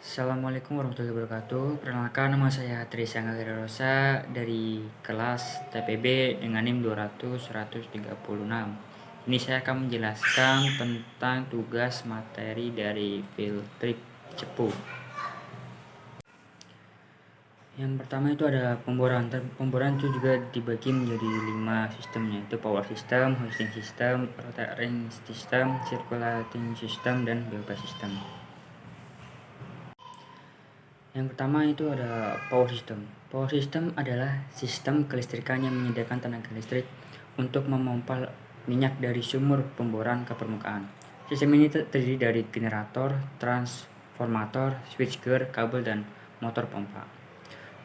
Assalamualaikum warahmatullahi wabarakatuh. Perkenalkan, nama saya Trisha Rosa dari kelas TPB dengan NIM 200-136. Ini saya akan menjelaskan tentang tugas materi dari field trip Cepu. Yang pertama itu ada pemboran. Pemboran itu juga dibagi menjadi 5 sistemnya, yaitu power system, hoisting system, rotaring system, circulating system, dan biogas system. Yang pertama itu ada power system. Power system adalah sistem kelistrikan yang menyediakan tenaga listrik untuk memompa minyak dari sumur pemboran ke permukaan. Sistem ini terdiri dari generator, transformator, switchgear, kabel, dan motor pompa.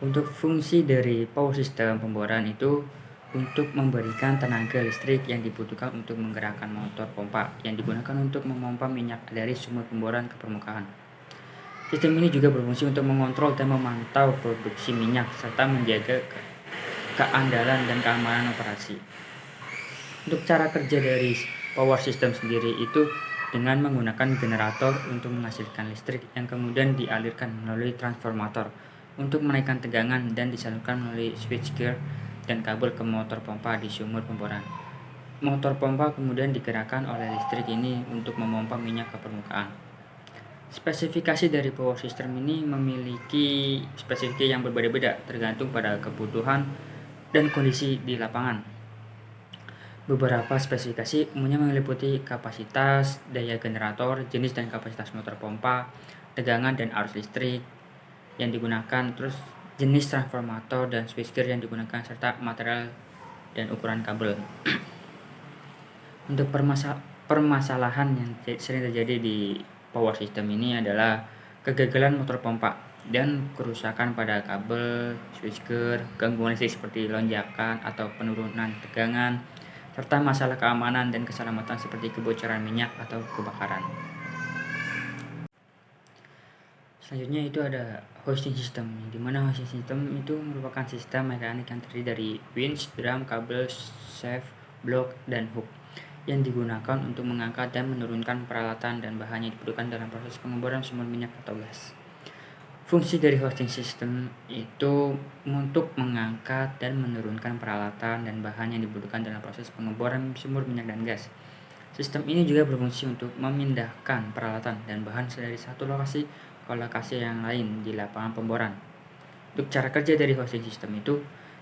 Untuk fungsi dari power system pemboran itu untuk memberikan tenaga listrik yang dibutuhkan untuk menggerakkan motor pompa yang digunakan untuk memompa minyak dari sumur pemboran ke permukaan. Sistem ini juga berfungsi untuk mengontrol dan memantau produksi minyak serta menjaga keandalan dan keamanan operasi. Untuk cara kerja dari power system sendiri itu dengan menggunakan generator untuk menghasilkan listrik yang kemudian dialirkan melalui transformator untuk menaikkan tegangan dan disalurkan melalui switchgear dan kabel ke motor pompa di sumur pemboran. Motor pompa kemudian digerakkan oleh listrik ini untuk memompa minyak ke permukaan. Spesifikasi dari power system ini memiliki spesifikasi yang berbeda-beda tergantung pada kebutuhan dan kondisi di lapangan. Beberapa spesifikasi umumnya meliputi kapasitas, daya generator, jenis dan kapasitas motor pompa, tegangan dan arus listrik yang digunakan, terus jenis transformator dan switchgear yang digunakan, serta material dan ukuran kabel. Untuk permasalahan yang sering terjadi di power system ini adalah kegagalan motor pompa dan kerusakan pada kabel, switchgear, gangguan listrik seperti lonjakan atau penurunan tegangan, serta masalah keamanan dan keselamatan seperti kebocoran minyak atau kebakaran. Selanjutnya itu ada hoisting system, di mana hoisting system itu merupakan sistem mekanik yang terdiri dari winch, drum, kabel, shaft, blok, dan hook yang digunakan untuk mengangkat dan menurunkan peralatan dan bahan yang dibutuhkan dalam proses pengeboran sumber minyak atau gas. Fungsi dari hoisting system itu untuk mengangkat dan menurunkan peralatan dan bahan yang dibutuhkan dalam proses pengeboran sumber minyak dan gas. Sistem ini juga berfungsi untuk memindahkan peralatan dan bahan dari satu lokasi ke lokasi yang lain di lapangan pemboran. Untuk cara kerja dari hoisting system itu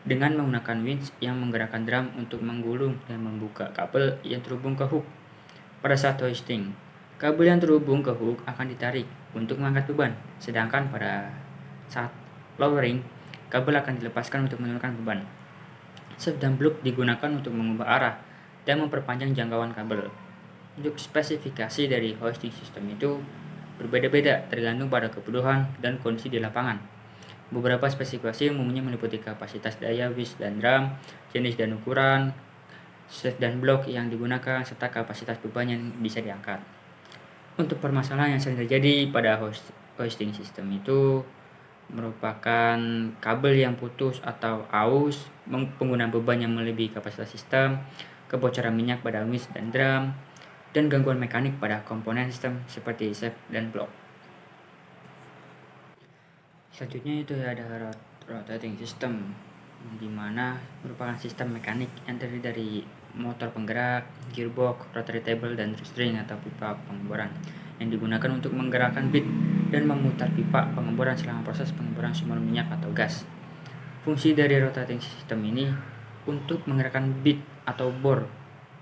dengan menggunakan winch yang menggerakkan drum untuk menggulung dan membuka kabel yang terhubung ke hook. Pada saat hoisting, kabel yang terhubung ke hook akan ditarik untuk mengangkat beban, sedangkan pada saat lowering, kabel akan dilepaskan untuk menurunkan beban. Shaft dan blok digunakan untuk mengubah arah dan memperpanjang jangkauan kabel. Untuk spesifikasi dari hoisting system itu berbeda-beda tergantung pada kebutuhan dan kondisi di lapangan. Beberapa spesifikasi umumnya meliputi kapasitas daya winch dan drum, jenis dan ukuran, shaft dan blok yang digunakan, serta kapasitas beban yang bisa diangkat. Untuk permasalahan yang sering terjadi pada hoisting system itu merupakan kabel yang putus atau aus, penggunaan beban yang melebihi kapasitas sistem, kebocoran minyak pada winch dan drum, dan gangguan mekanik pada komponen sistem seperti shaft dan blok. Selanjutnya itu ada rotating system, di mana merupakan sistem mekanik yang terdiri dari motor penggerak, gearbox, rotary table, dan string atau pipa pengeboran yang digunakan untuk menggerakkan bit dan memutar pipa pengeboran selama proses pengeboran sumber minyak atau gas. Fungsi dari rotating system ini untuk menggerakkan bit atau bor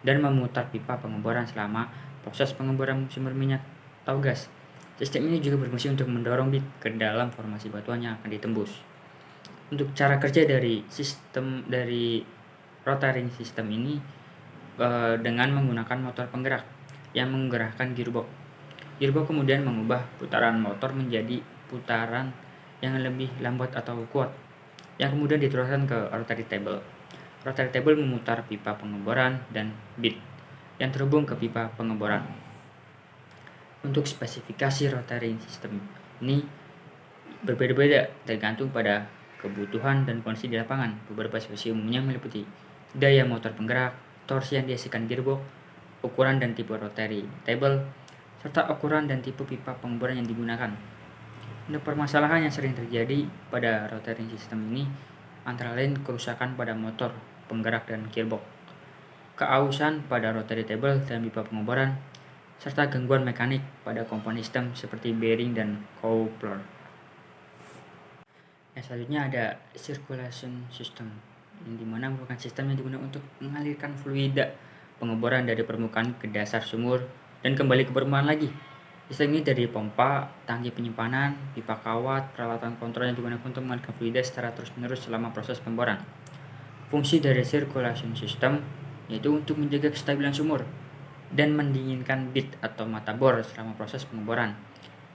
dan memutar pipa pengeboran selama proses pengeboran sumber minyak atau gas. Sistem ini juga berfungsi untuk mendorong bit ke dalam formasi batuan yang akan ditembus. Untuk cara kerja dari sistem dari rotating system ini dengan menggunakan motor penggerak yang menggerakkan gearbox. Gearbox kemudian mengubah putaran motor menjadi putaran yang lebih lambat atau kuat, yang kemudian diteruskan ke rotary table. Rotary table memutar pipa pengeboran dan bit yang terhubung ke pipa pengeboran. Untuk spesifikasi rotary system ini berbeda-beda tergantung pada kebutuhan dan kondisi di lapangan. Beberapa spesifikasi umumnya meliputi daya motor penggerak, torsi yang dihasilkan gearbox, ukuran dan tipe rotary table, serta ukuran dan tipe pipa pengeboran yang digunakan. Untuk permasalahan yang sering terjadi pada rotating system ini antara lain kerusakan pada motor, penggerak dan gearbox, keausan pada rotary table dan pipa pengeboran, serta gangguan mekanik pada komponen sistem seperti bearing dan coupler. Yang selanjutnya ada circulation system, yang dimana merupakan sistem yang digunakan untuk mengalirkan fluida pengeboran dari permukaan ke dasar sumur dan kembali ke permukaan lagi. Sistem ini dari pompa, tangki penyimpanan, pipa kawat, peralatan kontrol yang digunakan untuk mengalirkan fluida secara terus-menerus selama proses pemboran. Fungsi dari circulation system yaitu untuk menjaga kestabilan sumur dan mendinginkan bit atau mata bor selama proses pengeboran.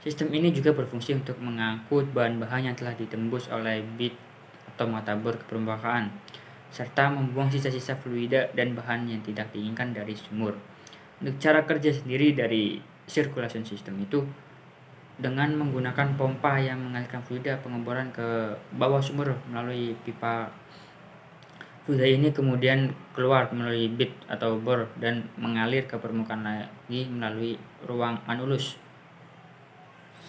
Sistem ini juga berfungsi untuk mengangkut bahan-bahan yang telah ditembus oleh bit atau mata bor ke permukaan, serta membuang sisa-sisa fluida dan bahan yang tidak diinginkan dari sumur. Untuk cara kerja sendiri dari circulation system itu dengan menggunakan pompa yang mengalirkan fluida pengeboran ke bawah sumur melalui pipa. Fluida ini kemudian keluar melalui bit atau bor dan mengalir ke permukaan lagi melalui ruang anulus.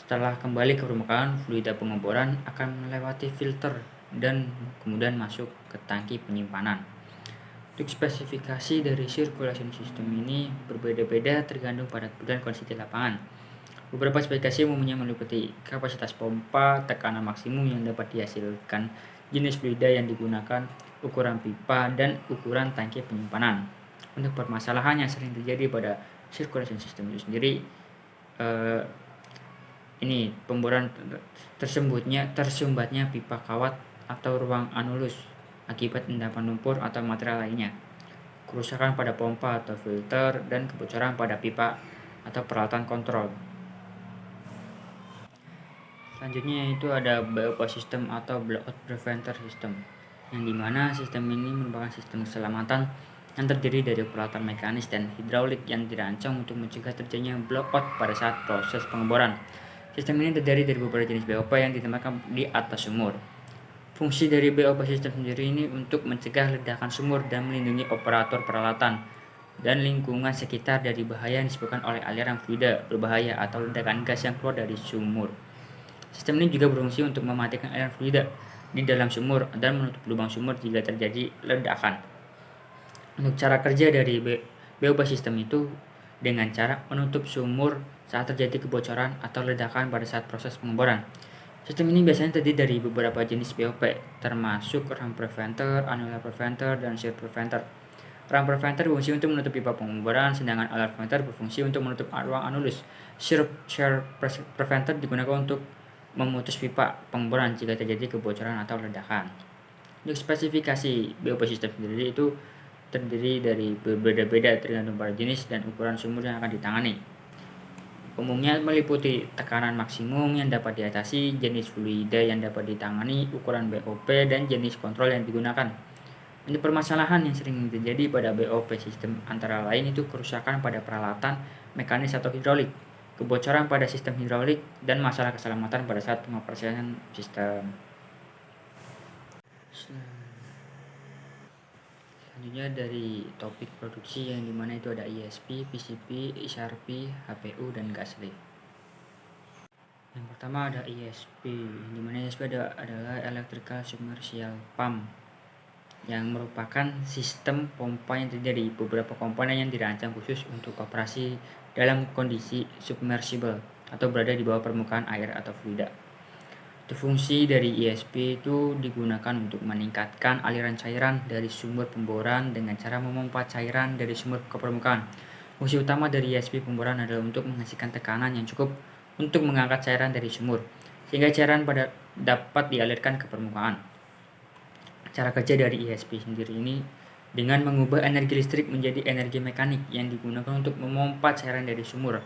Setelah kembali ke permukaan, fluida pengeboran akan melewati filter dan kemudian masuk ke tangki penyimpanan. Untuk spesifikasi dari circulation system ini berbeda-beda tergantung pada kebutuhan kondisi di lapangan. Beberapa spesifikasi umumnya meliputi kapasitas pompa, tekanan maksimum yang dapat dihasilkan, jenis fluida yang digunakan, ukuran pipa, dan ukuran tangki penyimpanan. Untuk permasalahan yang sering terjadi pada circulation system itu sendiri, ini pemboran tersumbatnya pipa kawat atau ruang anulus akibat endapan lumpur atau material lainnya, kerusakan pada pompa atau filter, dan kebocoran pada pipa atau peralatan kontrol. Selanjutnya itu ada bypass system atau blowout preventer system, yang dimana sistem ini merupakan sistem keselamatan yang terdiri dari peralatan mekanis dan hidraulik yang dirancang untuk mencegah terjadinya blowout pada saat proses pengeboran. Sistem ini terdiri dari beberapa jenis BOP yang ditempatkan di atas sumur. Fungsi dari BOP system sendiri ini untuk mencegah ledakan sumur dan melindungi operator peralatan dan lingkungan sekitar dari bahaya yang disebabkan oleh aliran fluida berbahaya atau ledakan gas yang keluar dari sumur. Sistem ini juga berfungsi untuk mematikan aliran fluida di dalam sumur dan menutup lubang sumur jika terjadi ledakan. Untuk cara kerja dari BOP system itu dengan cara menutup sumur saat terjadi kebocoran atau ledakan pada saat proses pengeboran. Sistem ini biasanya terdiri dari beberapa jenis BOP, termasuk ram preventer, annular preventer, dan shear preventer. Ram preventer berfungsi untuk menutup pipa pengeboran, sedangkan annular preventer berfungsi untuk menutup ruang anulus. Shear preventer digunakan untuk memutus pipa pengeboran jika terjadi kebocoran atau ledakan. Untuk spesifikasi BOP system sendiri itu terdiri dari berbeda-beda tergantung pada jenis dan ukuran sumur yang akan ditangani. Umumnya meliputi tekanan maksimum yang dapat diatasi, jenis fluida yang dapat ditangani, ukuran BOP, dan jenis kontrol yang digunakan. Untuk permasalahan yang sering terjadi pada BOP sistem antara lain itu kerusakan pada peralatan, mekanis atau hidrolik, kebocoran pada sistem hidrolik, dan masalah keselamatan pada saat pengoperasian sistem. Selanjutnya dari topik produksi yang dimana itu ada ISP, PCB, XRP, HPU, dan gas lift. Yang pertama ada ISP, yang dimana ISP adalah Electrical Submersial Pump, yang merupakan sistem pompa yang terdiri dari beberapa komponen yang dirancang khusus untuk operasi dalam kondisi submersible atau berada di bawah permukaan air atau fluida. Fungsi dari ISP itu digunakan untuk meningkatkan aliran cairan dari sumur pemboran dengan cara memompa cairan dari sumur ke permukaan. Fungsi utama dari ISP pemboran adalah untuk menghasilkan tekanan yang cukup untuk mengangkat cairan dari sumur, sehingga cairan dapat dialirkan ke permukaan. Cara kerja dari ISP sendiri ini dengan mengubah energi listrik menjadi energi mekanik yang digunakan untuk memompa cairan dari sumur.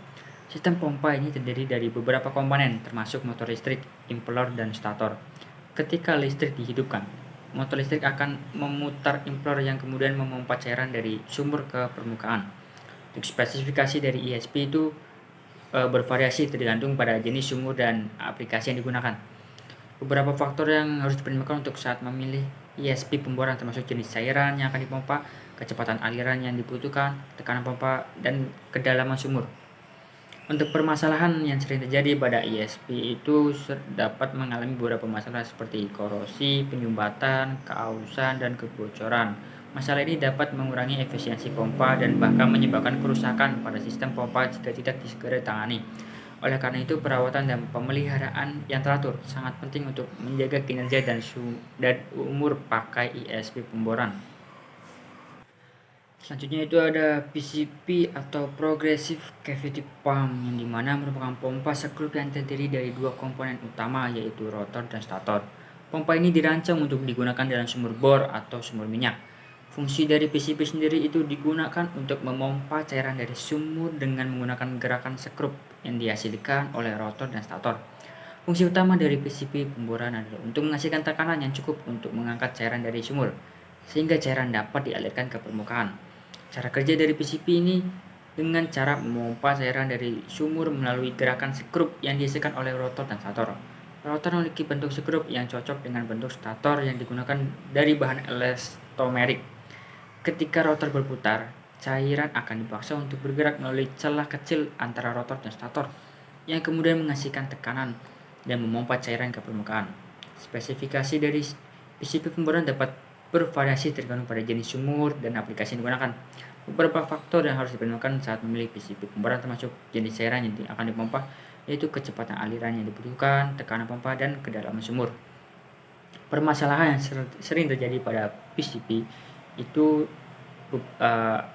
Sistem pompa ini terdiri dari beberapa komponen, termasuk motor listrik, impeller, dan stator. Ketika listrik dihidupkan, motor listrik akan memutar impeller yang kemudian memompa cairan dari sumur ke permukaan. Untuk spesifikasi dari ISP itu bervariasi tergantung pada jenis sumur dan aplikasi yang digunakan. Beberapa faktor yang harus dipertimbangkan untuk saat memilih ISP pemboran termasuk jenis cairan yang akan dipompa, kecepatan aliran yang dibutuhkan, tekanan pompa, dan kedalaman sumur. Untuk permasalahan yang sering terjadi pada ESP itu dapat mengalami beberapa masalah seperti korosi, penyumbatan, keausan, dan kebocoran. Masalah ini dapat mengurangi efisiensi pompa dan bahkan menyebabkan kerusakan pada sistem pompa jika tidak disegera ditangani. Oleh karena itu, perawatan dan pemeliharaan yang teratur sangat penting untuk menjaga kinerja dan umur pakai ESP pemboran. Selanjutnya itu ada PCP atau Progressive Cavity Pump, yang dimana merupakan pompa sekrup yang terdiri dari dua komponen utama, yaitu rotor dan stator. Pompa ini dirancang untuk digunakan dalam sumur bor atau sumur minyak. Fungsi dari PCP sendiri itu digunakan untuk memompa cairan dari sumur dengan menggunakan gerakan sekrup yang dihasilkan oleh rotor dan stator. Fungsi utama dari PCP pemboran adalah untuk menghasilkan tekanan yang cukup untuk mengangkat cairan dari sumur, sehingga cairan dapat dialirkan ke permukaan. Cara kerja dari PCP ini dengan cara memompa cairan dari sumur melalui gerakan sekrup yang dihasilkan oleh rotor dan stator. Rotor memiliki bentuk sekrup yang cocok dengan bentuk stator yang digunakan dari bahan elastomerik. Ketika rotor berputar, cairan akan dipaksa untuk bergerak melalui celah kecil antara rotor dan stator, yang kemudian menghasilkan tekanan dan memompa cairan ke permukaan. Spesifikasi dari PCP pemboran dapat bervariasi tergantung pada jenis sumur dan aplikasi yang digunakan. Beberapa faktor yang harus diperhatikan saat memilih PCP pemboran termasuk jenis cairan yang akan dipompa, yaitu kecepatan aliran yang dibutuhkan, tekanan pompa, dan kedalaman sumur. Permasalahan yang sering terjadi pada PCP itu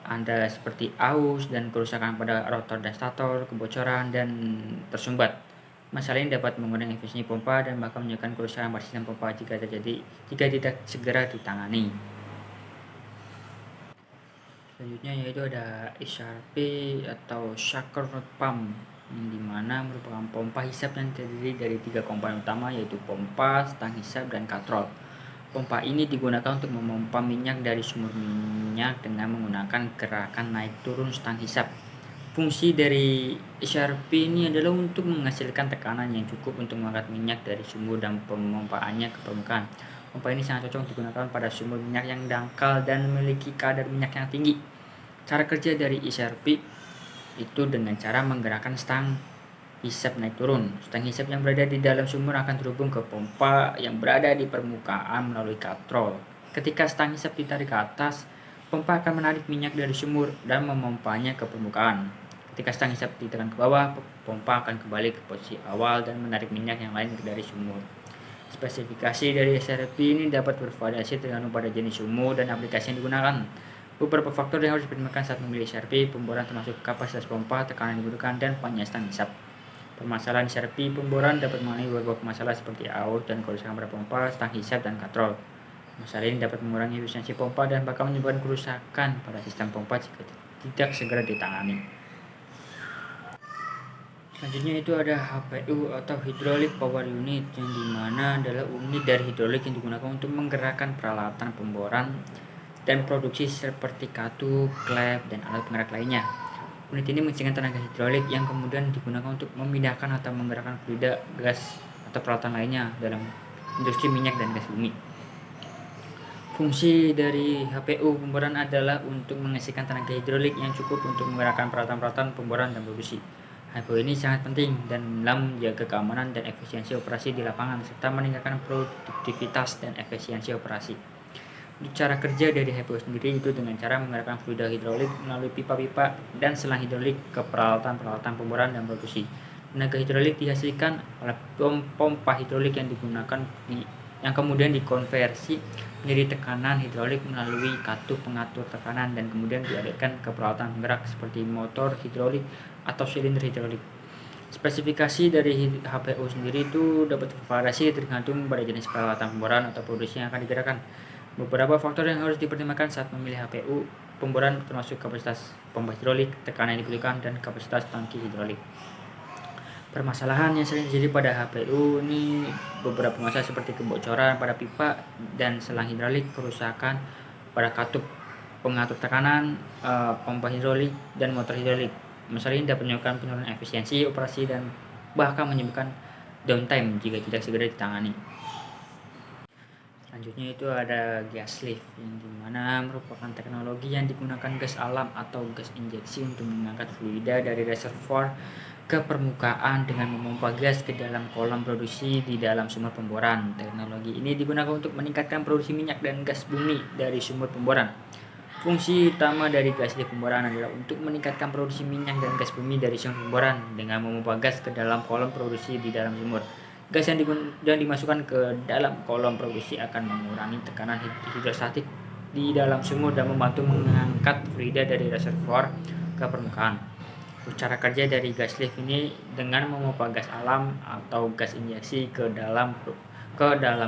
ada seperti aus dan kerusakan pada rotor dan stator, kebocoran, dan tersumbat. Masalah ini dapat mengurangi efisiensi pompa dan bahkan menyebabkan kerusakan pada sistem pompa jika tidak segera ditangani. Selanjutnya yaitu ada SRP atau Shaker Rod Pump, yang dimana merupakan pompa hisap yang terdiri dari 3 komponen utama, yaitu pompa, stang hisap, dan katrol. Pompa ini digunakan untuk memompa minyak dari sumur minyak dengan menggunakan gerakan naik turun stang hisap. Fungsi dari SRP ini adalah untuk menghasilkan tekanan yang cukup untuk mengangkat minyak dari sumur dan pemompaannya ke permukaan. Pompa ini sangat cocok digunakan pada sumur minyak yang dangkal dan memiliki kadar minyak yang tinggi. Cara kerja dari SRP itu dengan cara menggerakkan stang hisap naik turun. Stang hisap yang berada di dalam sumur akan terhubung ke pompa yang berada di permukaan melalui katrol. Ketika stang hisap ditarik ke atas, pompa akan menarik minyak dari sumur dan memompanya ke permukaan. Ketika stang hisap ditekan ke bawah, pompa akan kembali ke posisi awal dan menarik minyak yang lain dari sumur. Spesifikasi dari SRP ini dapat bervariasi tergantung pada jenis sumur dan aplikasi yang digunakan. Beberapa faktor yang harus dipertimbangkan saat memilih SRP pemboran termasuk kapasitas pompa, tekanan yang dibutuhkan, dan panjang stang hisap. Permasalahan SRP pemboran dapat mengalami beberapa masalah seperti aus dan kerusakan pada pompa, stang hisap, dan katrol. Masalah ini dapat mengurangi efisiensi pompa dan bahkan menyebabkan kerusakan pada sistem pompa jika tidak segera ditangani. Selanjutnya itu ada HPU atau Hydraulic Power Unit, yang dimana adalah unit dari hidrolik yang digunakan untuk menggerakkan peralatan pemboran dan produksi seperti katup, klep, dan alat penggerak lainnya. Unit ini menghasilkan tenaga hidrolik yang kemudian digunakan untuk memindahkan atau menggerakkan fluida, gas, atau peralatan lainnya dalam industri minyak dan gas bumi. Fungsi dari HPU pemboran adalah untuk menghasilkan tenaga hidrolik yang cukup untuk menggerakkan peralatan-peralatan pemboran dan produksi. HPU ini sangat penting dalam menjaga keamanan dan efisiensi operasi di lapangan serta meningkatkan produktivitas dan efisiensi operasi. Untuk cara kerja dari HPU sendiri itu dengan cara menggerakkan fluida hidrolik melalui pipa-pipa dan selang hidrolik ke peralatan-peralatan pemboran dan produksi. Tenaga hidrolik dihasilkan oleh pompa hidrolik yang kemudian dikonversi menjadi tekanan hidrolik melalui katup pengatur tekanan dan kemudian dialirkan ke peralatan penggerak seperti motor hidrolik atau silinder hidrolik. Spesifikasi dari HPU sendiri itu dapat bervariasi tergantung pada jenis peralatan pemboran atau produksi yang akan digerakkan. Beberapa faktor yang harus dipertimbangkan saat memilih HPU pemboran termasuk kapasitas pompa hidrolik, tekanan yang dibutuhkan, dan kapasitas tangki hidrolik. Permasalahan yang sering terjadi pada HPU ini beberapa masalah seperti kebocoran pada pipa dan selang hidrolik, kerusakan pada katup pengatur tekanan, pompa hidrolik, dan motor hidrolik. Masalah ini dapat menyebabkan penurunan efisiensi operasi dan bahkan menyebabkan downtime jika tidak segera ditangani. Selanjutnya itu ada gas lift, yang dimana merupakan teknologi yang digunakan gas alam atau gas injeksi untuk mengangkat fluida dari reservoir ke permukaan dengan memompa gas ke dalam kolom produksi di dalam sumur pemboran. Teknologi ini digunakan untuk meningkatkan produksi minyak dan gas bumi dari sumur pemboran. Fungsi utama dari gas lift pemboran adalah untuk meningkatkan produksi minyak dan gas bumi dari sumur pemboran dengan memompa gas ke dalam kolom produksi di dalam sumur. Gas yang dimasukkan ke dalam kolom produksi akan mengurangi tekanan hidrostatik di dalam sumur dan membantu mengangkat fluida dari reservoir ke permukaan. Cara kerja dari gas lift ini dengan memompa gas alam atau gas injeksi ke dalam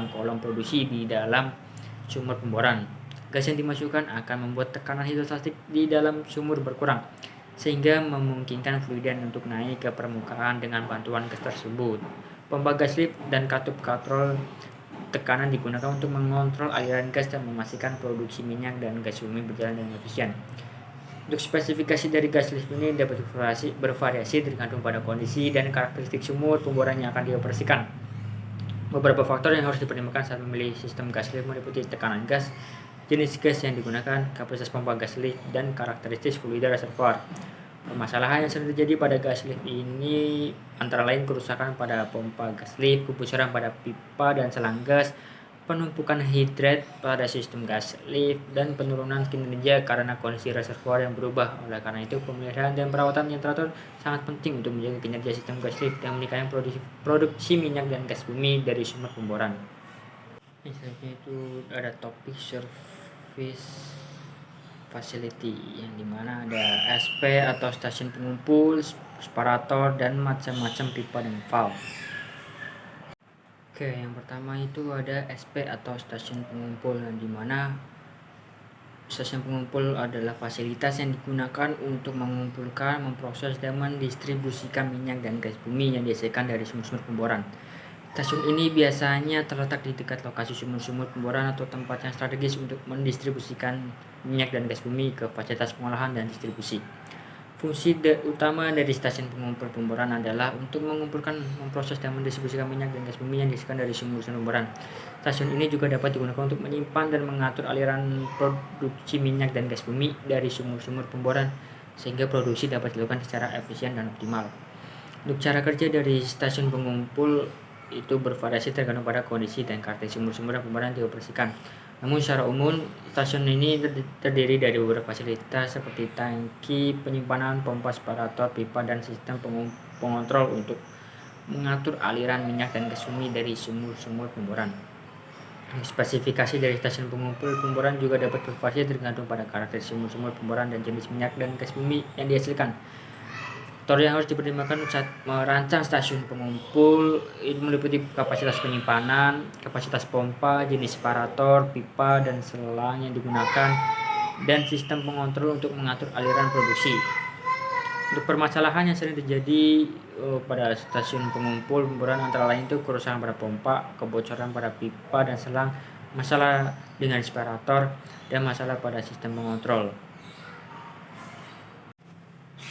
kolom produksi di dalam sumur pemboran. Gas yang dimasukkan akan membuat tekanan hidrostatik di dalam sumur berkurang, sehingga memungkinkan fluida untuk naik ke permukaan dengan bantuan gas tersebut. Pompa gas lift dan katup kontrol tekanan digunakan untuk mengontrol aliran gas dan memastikan produksi minyak dan gas bumi berjalan dengan efisien. Untuk spesifikasi dari gas lift ini dapat bervariasi tergantung pada kondisi dan karakteristik sumur pemboran yang akan dioperasikan. Beberapa faktor yang harus dipertimbangkan saat memilih sistem gas lift meliputi tekanan gas, jenis gas yang digunakan, kapasitas pompa gas lift, dan karakteristik fluida reservoir. Permasalahan yang sering terjadi pada gas lift ini antara lain kerusakan pada pompa gas lift, kebocoran pada pipa dan selang gas, penumpukan hidrat pada sistem gas lift, dan penurunan kinerja karena kondisi reservoir yang berubah. Oleh karena itu, pemeliharaan dan perawatan yang teratur sangat penting untuk menjaga kinerja sistem gas lift dan meningkatkan produksi minyak dan gas bumi dari sumber pemboran. Misalnya itu ada topik service facility yang dimana ada SP atau stasiun pengumpul, separator, dan macam-macam pipa dan valve. Oke, yang pertama itu ada SP atau stasiun pengumpul yang dimana stasiun pengumpul adalah fasilitas yang digunakan untuk mengumpulkan, memproses, dan mendistribusikan minyak dan gas bumi yang dihasilkan dari sumur-sumur pemboran. Stasiun ini biasanya terletak di dekat lokasi sumur-sumur pemboran atau tempat yang strategis untuk mendistribusikan minyak dan gas bumi ke fasilitas pengolahan dan distribusi. Fungsi utama dari stasiun pengumpul pemboran adalah untuk mengumpulkan, memproses, dan mendistribusikan minyak dan gas bumi yang dihasilkan dari sumur-sumur pemboran. Stasiun ini juga dapat digunakan untuk menyimpan dan mengatur aliran produksi minyak dan gas bumi dari sumur-sumur pemboran sehingga produksi dapat dilakukan secara efisien dan optimal. Untuk cara kerja dari stasiun pengumpul itu bervariasi tergantung pada kondisi dan karakteristik sumur-sumur dan pemboran yang dioperasikan. Namun secara umum, stasiun ini terdiri dari beberapa fasilitas seperti tangki penyimpanan, pompa, separator, pipa, dan sistem pengontrol untuk mengatur aliran minyak dan gas bumi dari sumur-sumur pemboran. Spesifikasi dari stasiun pengumpul pemboran juga dapat bervariasi tergantung pada karakteristik sumur-sumur pemboran dan jenis minyak dan gas bumi yang dihasilkan. Faktor yang harus dipertimbangkan saat merancang stasiun pengumpul itu meliputi kapasitas penyimpanan, kapasitas pompa, jenis separator, pipa, dan selang yang digunakan, dan sistem pengontrol untuk mengatur aliran produksi. Untuk permasalahan yang sering terjadi pada stasiun pengumpul pemboran antara lain itu kerusakan pada pompa, kebocoran pada pipa dan selang, masalah dengan separator, dan masalah pada sistem pengontrol.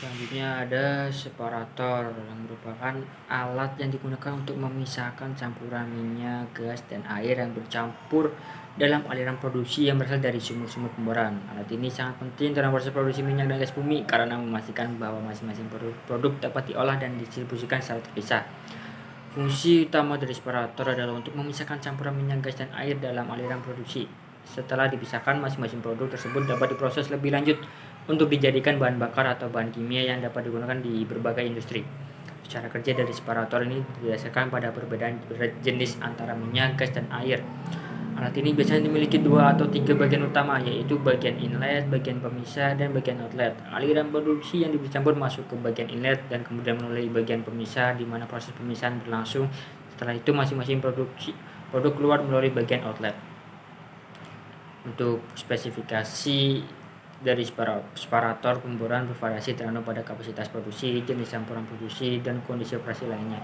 Selanjutnya ada separator yang merupakan alat yang digunakan untuk memisahkan campuran minyak, gas, dan air yang bercampur dalam aliran produksi yang berasal dari sumur-sumur pemboran. Alat ini sangat penting dalam proses produksi minyak dan gas bumi karena memastikan bahwa masing-masing produk dapat diolah dan didistribusikan secara terpisah. Fungsi utama dari separator adalah untuk memisahkan campuran minyak, gas, dan air dalam aliran produksi. Setelah dipisahkan, masing-masing produk tersebut dapat diproses lebih lanjut untuk dijadikan bahan bakar atau bahan kimia yang dapat digunakan di berbagai industri. Cara kerja dari separator ini didasarkan pada perbedaan jenis antara minyak, gas, dan air. Alat ini biasanya memiliki 2 atau 3 bagian utama, yaitu bagian inlet, bagian pemisah, dan bagian outlet. Aliran produksi yang dicampur masuk ke bagian inlet dan kemudian melalui bagian pemisah, di mana proses pemisahan berlangsung. Setelah itu masing-masing produk keluar melalui bagian outlet. Untuk spesifikasi dari separator pemboran bervariasi tergantung pada kapasitas produksi, jenis campuran produksi, dan kondisi operasi lainnya.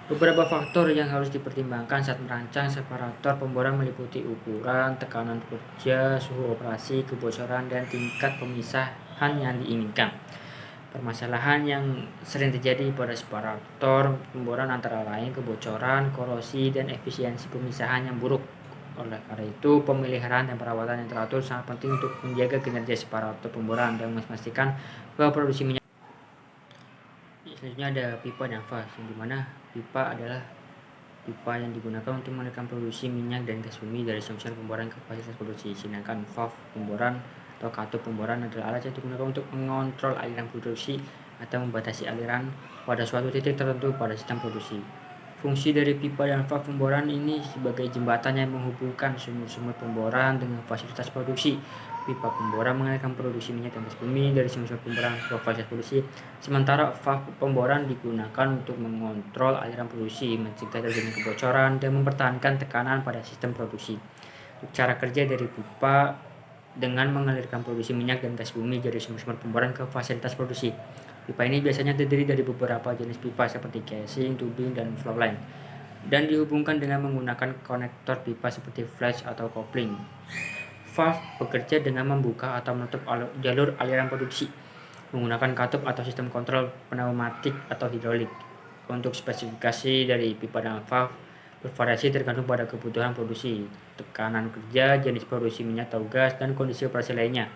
Beberapa faktor yang harus dipertimbangkan saat merancang separator pemboran meliputi ukuran, tekanan kerja, suhu operasi, kebocoran, dan tingkat pemisahan yang diinginkan. Permasalahan yang sering terjadi pada separator pemboran antara lain kebocoran, korosi, dan efisiensi pemisahan yang buruk. Oleh karena itu, pemeliharaan dan perawatan yang teratur sangat penting untuk menjaga kinerja separator pemboran dan memastikan bahwa produksi minyak. Selanjutnya ada pipa dan vas, yang dimana pipa adalah pipa yang digunakan untuk mengalirkan produksi minyak dan gas bumi dari sumber pemboran ke fasilitas produksi. Sedangkan valve pemboran atau katup pemboran adalah alat yang digunakan untuk mengontrol aliran produksi atau membatasi aliran pada suatu titik tertentu pada sistem produksi. Fungsi dari pipa dan valve pemboran ini sebagai jembatan yang menghubungkan sumber-sumber pemboran dengan fasilitas produksi. Pipa pemboran mengalirkan produksi minyak dan gas bumi dari sumber pemboran ke fasilitas produksi, sementara valve pemboran digunakan untuk mengontrol aliran produksi, mencegah terjadinya kebocoran, dan mempertahankan tekanan pada sistem produksi. Cara kerja dari pipa dengan mengalirkan produksi minyak dan gas bumi dari sumber-sumber pemboran ke fasilitas produksi. Pipa ini biasanya terdiri dari beberapa jenis pipa seperti casing, tubing, dan flow line, dan dihubungkan dengan menggunakan konektor pipa seperti flash atau coupling. Valve bekerja dengan membuka atau menutup jalur aliran produksi menggunakan katup atau sistem kontrol pneumatik atau hidrolik. Untuk spesifikasi dari pipa dan valve bervariasi tergantung pada kebutuhan produksi, tekanan kerja, jenis produksi minyak atau gas, dan kondisi operasi lainnya.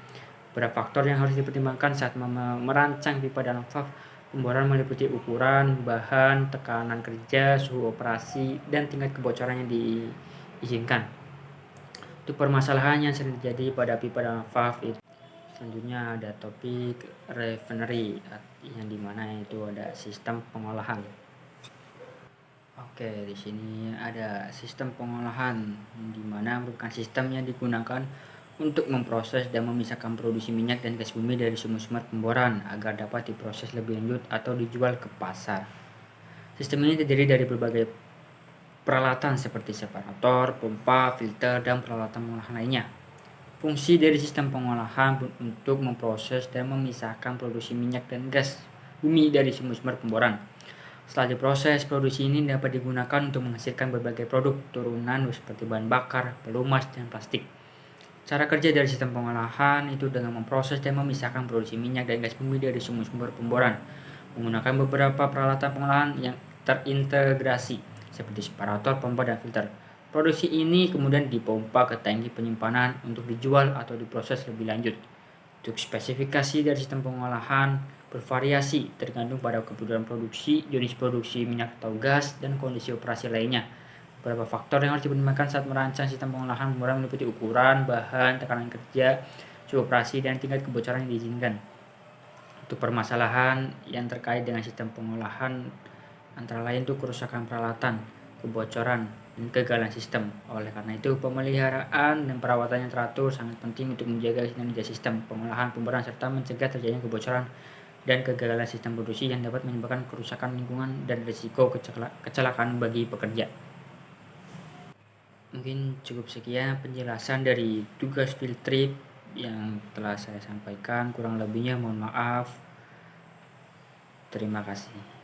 Beberapa faktor yang harus dipertimbangkan saat merancang pipa dan valve pemboran meliputi ukuran, bahan, tekanan kerja, suhu operasi, dan tingkat kebocoran yang diizinkan. Untuk permasalahan yang sering terjadi pada pipa dan valve itu. Selanjutnya ada topik refinery, yang dimana itu ada sistem pengolahan. Oke, di sini ada sistem pengolahan, di mana merupakan sistem yang digunakan untuk memproses dan memisahkan produksi minyak dan gas bumi dari sumber-sumber pemboran agar dapat diproses lebih lanjut atau dijual ke pasar. Sistem ini terdiri dari berbagai peralatan seperti separator, pompa, filter, dan peralatan pengolahan lainnya. Fungsi dari sistem pengolahan untuk memproses dan memisahkan produksi minyak dan gas bumi dari sumber-sumber pemboran. Setelah diproses, produksi ini dapat digunakan untuk menghasilkan berbagai produk turunan seperti bahan bakar, pelumas, dan plastik. Cara kerja dari sistem pengolahan itu dengan memproses dan memisahkan produksi minyak dan gas bumi dari sumber-sumber pemboran menggunakan beberapa peralatan pengolahan yang terintegrasi seperti separator, pompa, dan filter. Produksi ini kemudian dipompa ke tangki penyimpanan untuk dijual atau diproses lebih lanjut. Untuk spesifikasi dari sistem pengolahan bervariasi tergantung pada kebutuhan produksi, jenis produksi minyak atau gas, dan kondisi operasi lainnya. Beberapa faktor yang harus dipertimbangkan saat merancang sistem pengolahan pemboran meliputi ukuran, bahan, tekanan kerja, suhu operasi, dan tingkat kebocoran yang diizinkan. Untuk permasalahan yang terkait dengan sistem pengolahan antara lain itu kerusakan peralatan, kebocoran, dan kegagalan sistem. Oleh karena itu, pemeliharaan dan perawatan yang teratur sangat penting untuk menjaga kinerja sistem pengolahan pemboran serta mencegah terjadinya kebocoran dan kegagalan sistem produksi yang dapat menyebabkan kerusakan lingkungan dan risiko kecelakaan bagi pekerja. Mungkin cukup sekian penjelasan dari tugas field trip yang telah saya sampaikan. Kurang lebihnya mohon maaf. Terima kasih.